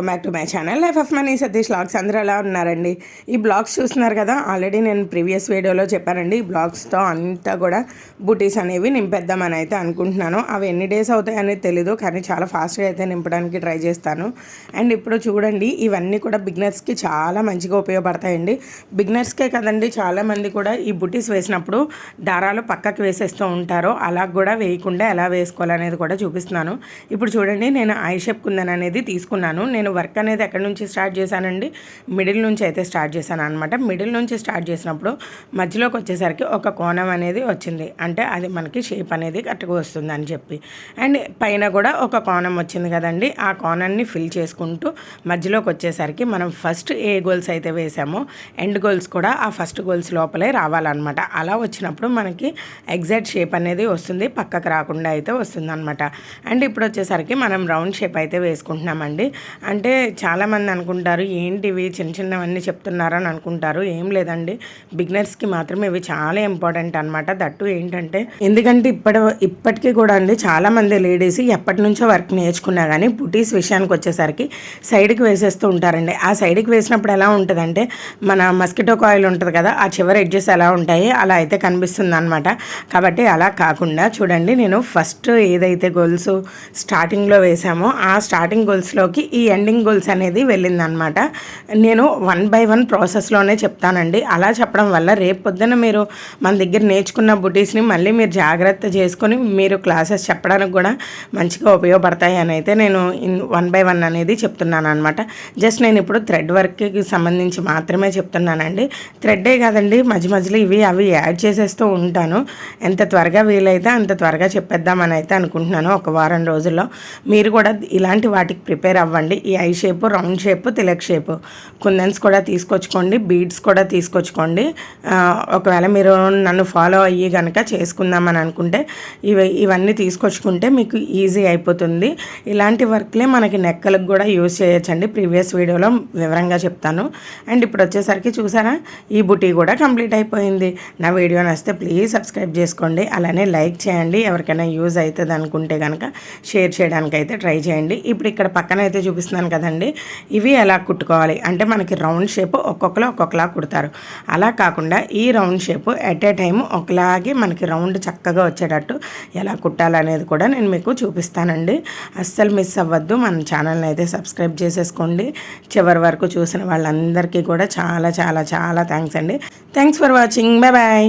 Back to my channel life of money Satish blogs. అందరూ ఎలా ఉన్నారండి? ఈ బ్లాగ్స్ చూస్తున్నారు కదా, ఆల్రెడీ నేను ప్రీవియస్ వీడియోలో చెప్పానండి. ఈ బ్లాగ్స్తో అంతా కూడా బూటీస్ అనేవి నింపేద్దామని అయితే అనుకుంటున్నాను. అవి ఎన్ని డేస్ అవుతాయి అనేది తెలీదు, కానీ చాలా ఫాస్ట్గా అయితే నింపడానికి ట్రై చేస్తాను. అండ్ ఇప్పుడు చూడండి, ఇవన్నీ కూడా బిగినర్స్కి చాలా మంచిగా ఉపయోగపడతాయండి. బిగినర్స్కే కదండి, చాలామంది కూడా ఈ బూటీస్ వేసినప్పుడు దారాలు పక్కకు వేసేస్తూ ఉంటారు. అలా కూడా వేయకుండా ఎలా వేసుకోవాలనేది కూడా చూపిస్తున్నాను. ఇప్పుడు చూడండి, నేను ఐ షేప్ కుందన్ అనేది తీసుకున్నాను. నేను వర్క్ అనేది ఎక్కడి నుంచి స్టార్ట్ చేశానండి, మిడిల్ నుంచి అయితే స్టార్ట్ చేశాను అనమాట. మిడిల్ నుంచి స్టార్ట్ చేసినప్పుడు మధ్యలోకి వచ్చేసరికి ఒక కోణం అనేది వచ్చింది, అంటే అది మనకి షేప్ అనేది కరెక్ట్గా వస్తుంది అని చెప్పి. అండ్ పైన కూడా ఒక కోణం వచ్చింది కదండి, ఆ కోణాన్ని ఫిల్ చేసుకుంటూ మధ్యలోకి వచ్చేసరికి మనం ఫస్ట్ ఏ గోల్స్ అయితే వేసామో ఎండ్ గోల్స్ కూడా ఆ ఫస్ట్ గోల్స్ లోపలే రావాలన్నమాట. అలా వచ్చినప్పుడు మనకి ఎగ్జాక్ట్ షేప్ అనేది వస్తుంది, పక్కకు రాకుండా అయితే వస్తుంది అనమాట. అండ్ ఇప్పుడు వచ్చేసరికి మనం రౌండ్ షేప్ అయితే వేసుకుంటున్నామండి. అంటే చాలామంది అనుకుంటారు, ఏంటివి చిన్న చిన్నవన్నీ చెప్తున్నారని అనుకుంటారు. ఏం లేదండి, బిగినర్స్కి మాత్రం ఇవి చాలా ఇంపార్టెంట్ అనమాట. దట్టు ఏంటంటే, ఎందుకంటే ఇప్పటికీ కూడా అండి చాలామంది లేడీస్ ఎప్పటి నుంచో వర్క్ నేర్చుకున్నా కానీ బుటీస్ విషయానికి వచ్చేసరికి సైడ్కి వేసేస్తూ ఉంటారండి. ఆ సైడ్కి వేసినప్పుడు ఎలా ఉంటుందంటే, మన మస్కిటో కాయిల్ ఉంటుంది కదా, ఆ చివరి ఎడ్జెస్ ఎలా ఉంటాయి అలా అయితే కనిపిస్తుంది అనమాట. కాబట్టి అలా కాకుండా చూడండి, నేను ఫస్ట్ ఏదైతే గోల్స్ స్టార్టింగ్లో వేసామో ఆ స్టార్టింగ్ గోల్స్లోకి ఈ ఎండింగ్ గోల్స్ అనేది వెళ్ళిందనమాట. నేను 1 by 1 ప్రాసెస్లోనే చెప్తానండి. అలా చెప్పడం వల్ల రేపు పొద్దున మీరు మన దగ్గర నేర్చుకున్న బుటీస్ని మళ్ళీ మీరు జాగ్రత్త చేసుకొని మీరు క్లాసెస్ చెప్పడానికి కూడా మంచిగా ఉపయోగపడతాయి అని అయితే నేను 1 by 1 అనేది చెప్తున్నాను అనమాట. జస్ట్ నేను ఇప్పుడు థ్రెడ్ వర్క్కి సంబంధించి మాత్రమే చెప్తున్నానండి. థ్రెడ్డే కాదండి, మధ్య మధ్యలో ఇవి అవి యాడ్ చేసేస్తూ ఉంటాను. ఎంత త్వరగా వీలైతే అంత త్వరగా చెప్పేద్దామని అయితే అనుకుంటున్నాను. ఒక వారం రోజుల్లో మీరు కూడా ఇలాంటి వాటికి ప్రిపేర్ అవ్వండి. ఈ eye shape, round shape, tilak shape kundans కూడా తీసుకొచ్చుకోండి, బీడ్స్ కూడా తీసుకొచ్చుకోండి. ఒకవేళ మీరు నన్ను ఫాలో అయ్యి కనుక చేసుకుందామని అనుకుంటే ఇవన్నీ తీసుకొచ్చుకుంటే మీకు ఈజీ అయిపోతుంది. ఇలాంటి వర్క్లే మనకి నెక్కలకు కూడా యూజ్ చేయొచ్చండి. ప్రీవియస్ వీడియోలో వివరంగా చెప్తాను. అండ్ ఇప్పుడు వచ్చేసరికి చూసారా, ఈ బుటీ కూడా కంప్లీట్ అయిపోయింది. నా వీడియో నచ్చితే ప్లీజ్ సబ్స్క్రైబ్ చేసుకోండి, అలానే లైక్ చేయండి. ఎవరికైనా యూజ్ అవుతుంది అనుకుంటే కనుక షేర్ చేయడానికి అయితే ట్రై చేయండి. ఇప్పుడు ఇక్కడ పక్కన అయితే చూపిస్తున్నాను కదండి, ఇవి ఎలా కుట్టుకోవాలి అంటే, మనకి రౌండ్ షేప్ ఒక్కొక్కరు ఒక్కొక్కలా కుడతారు. అలా కాకుండా ఈ round shape at a time ఒకలాగే మనకి రౌండ్ చక్కగా వచ్చేటట్టు ఎలా కుట్టాలనేది కూడా నేను మీకు చూపిస్తానండి. అస్సలు మిస్ అవ్వద్దు. మన ఛానల్ని అయితే సబ్స్క్రైబ్ చేసేసుకోండి. చివరి వరకు చూసిన వాళ్ళందరికీ కూడా చాలా చాలా చాలా థ్యాంక్స్ అండి. Thanks for watching. Bye bye.